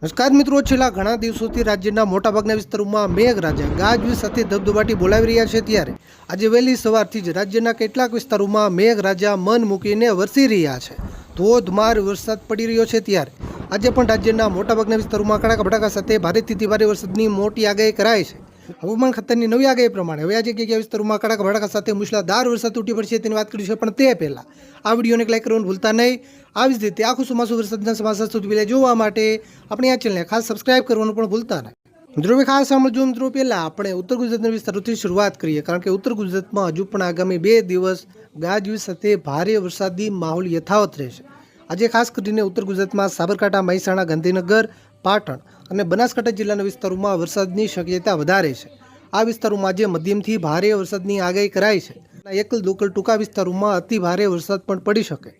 નમસ્કાર મિત્રો, છેલ્લા ઘણા દિવસોથી રાજ્યના મોટાભાગના વિસ્તારોમાં મેઘરાજા ગાજવીજ સાથે ધબધબાટી બોલાવી રહ્યા છે. ત્યારે આજે વહેલી સવારથી જ રાજ્યના કેટલાક વિસ્તારોમાં મેઘરાજા મન મૂકીને વરસી રહ્યા છે. ધોધમાર વરસાદ પડી રહ્યો છે. ત્યારે આજે પણ રાજ્યના મોટાભાગના વિસ્તારોમાં કડાકા ભડાકા સાથે ભારેથી અતિ ભારે વરસાદની મોટી આગાહી કરાઈ છે. હવામાન ખાતાની નવી આગાહી પ્રમાણે હવે આજે કયા વિસ્તારોમાં કડાકા ભડાકા સાથે મુશળધાર વરસાદ તૂટી પડશે તેની વાત કરીશું. પણ તે પહેલાં આ વિડીયોને લાઈક કરવાનું ભૂલતા નહીં. આવી જ રીતે આખું ચોમાસું વરસાદના સમાચાર સૌથી પહેલાં જોવા માટે આપણી આ ચેનલને ખાસ સબસ્ક્રાઇબ કરવાનું પણ ભૂલતા નહીં. મિત્રો ખાસ સાંભળજો મિત્રો, પહેલાં આપણે ઉત્તર ગુજરાતના વિસ્તારોથી શરૂઆત કરીએ, કારણ કે ઉત્તર ગુજરાતમાં હજુ પણ આગામી 2 દિવસ ગાજવીજ સાથે ભારે વરસાદી માહોલ યથાવત રહેશે. આજે ખાસ કરીને ઉત્તર ગુજરાતમાં સાબરકાંઠા, મહેસાણા, ગાંધીનગર, પાટણ અને બનાસકાંઠા જિલ્લાના વિસ્તારોમાં વરસાદની શક્યતા વધારે છે. આ વિસ્તારોમાં આજે મધ્યમથી ભારે વરસાદની આગાહી કરાઈ છે. એકલ દોકલ ટૂંકા વિસ્તારોમાં અતિ ભારે વરસાદ પણ પડી શકે.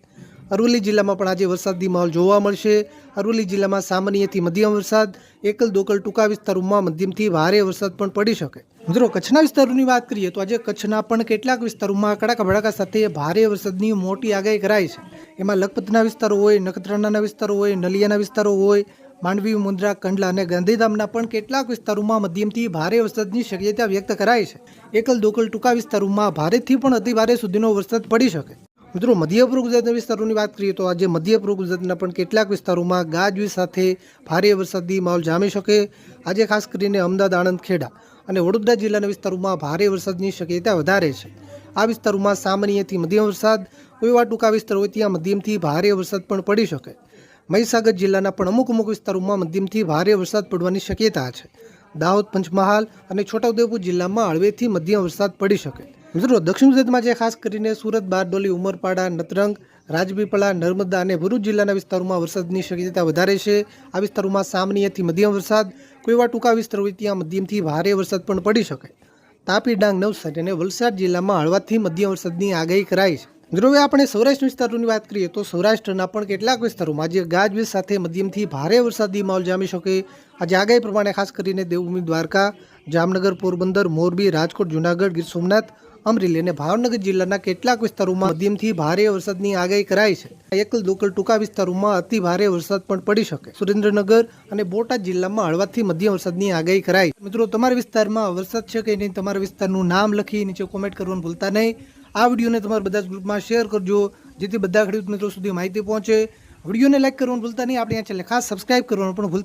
અરવલ્લી જિલ્લામાં પણ આજે વરસાદી માહોલ જોવા મળશે. અરવલ્લી જિલ્લામાં સામાન્યથી મધ્યમ વરસાદ, એકલ દોકલ ટૂંકા વિસ્તારોમાં મધ્યમથી ભારે વરસાદ પણ પડી શકે. મિત્રો કચ્છના વિસ્તારોની વાત કરીએ તો આજે કચ્છના પણ કેટલાક વિસ્તારોમાં કડાકા ભડાકા સાથે ભારે વરસાદની મોટી આગાહી કરાઈ છે. એમાં લખપતના વિસ્તારો હોય, નખત્રાણાના વિસ્તારો હોય, નલિયાના વિસ્તારો હોય, માંડવી, મુન્દ્રા, કંડલા અને ગાંધીધામના પણ કેટલાક વિસ્તારોમાં મધ્યમથી ભારે વરસાદની શક્યતા વ્યક્ત કરાઈ છે. એકલ દોકલ ટૂંકા વિસ્તારોમાં ભારેથી પણ અતિ ભારે સુધીનો વરસાદ પડી શકે. મિત્રો મધ્ય પૂર્વ ગુજરાતના વિસ્તારોની વાત કરીએ તો આજે મધ્ય પૂર્વ ગુજરાતના પણ કેટલાક વિસ્તારોમાં ગાજવીજ સાથે ભારે વરસાદી માહોલ જામી શકે. આજે ખાસ કરીને અમદાવાદ, આણંદ, ખેડા અને વડોદરા જિલ્લાના વિસ્તારોમાં ભારે વરસાદની શક્યતા વધારે છે. આ વિસ્તારોમાં સામાન્યથી મધ્યમ વરસાદ, કોઈ એવા ટૂંકા વિસ્તાર હોય ત્યાં મધ્યમથી ભારે વરસાદ પણ પડી શકે. મહીસાગર જિલ્લાના પણ અમુક વિસ્તારોમાં મધ્યમથી ભારે વરસાદ પડવાની શક્યતા છે. દાહોદ, પંચમહાલ અને છોટાઉદેપુર જિલ્લામાં હળવેથી મધ્યમ વરસાદ પડી શકે. મિત્રો દક્ષિણ ગુજરાતમાં જે ખાસ કરીને સુરત, બારડોલી, ઉમરપાડા, નતરંગ, રાજપીપળા, નર્મદા અને ભરૂચ જિલ્લાના વિસ્તારોમાં વરસાદની શક્યતા વધારે છે. આ વિસ્તારોમાં સામાન્યથી મધ્યમ વરસાદ, કોઈ એવા ટૂંકા વિસ્તાર હોય ત્યાં મધ્યમથી ભારે વરસાદ પણ પડી શકે. તાપી, ડાંગ, નવસારી અને વલસાડ જિલ્લામાં હળવાથી મધ્યમ વરસાદની આગાહી કરાઈ છે. મિત્રો હવે આપણે સૌરાષ્ટ્ર વિસ્તારોની વાત કરીએ તો સૌરાષ્ટ્રના પણ કેટલાક વિસ્તારોમાં આજે ગાજવીજ સાથે મધ્યમથી ભારે વરસાદી માહોલ જામી શકે. આજે આગાહી પ્રમાણે ખાસ કરીને દેવભૂમિ દ્વારકા, જામનગર, પોરબંદર, મોરબી, રાજકોટ, જૂનાગઢ, ગીર સોમનાથ, અમરેલી અને ભાવનગર જિલ્લાના કેટલાક વિસ્તારોમાં મધ્યમથી ભારે વરસાદની આગાહી કરાઈ છે. એકલ દોકલ ટૂંકા વિસ્તારોમાં અતિ ભારે વરસાદ પણ પડી શકે. સુરેન્દ્રનગર અને બોટાદ જિલ્લામાં હળવાથી મધ્યમ વરસાદની આગાહી કરાઈ. મિત્રો તમારા વિસ્તારમાં વરસાદ છે કે નહીં, તમારા વિસ્તારનું નામ લખી નીચે કોમેન્ટ કરવાનું ભૂલતા નહીં. આ વિડીયોને તમારા બધા જ ગ્રુપમાં શેર કરજો, જેથી બધા ખેડૂત મિત્રો સુધી માહિતી પહોંચે. વિડીયોને લાઈક કરવાનું ભૂલતા નહીં. આપણે આ ચેનલને ખાસ સબસ્ક્રાઇબ કરવાનું પણ ભૂલતા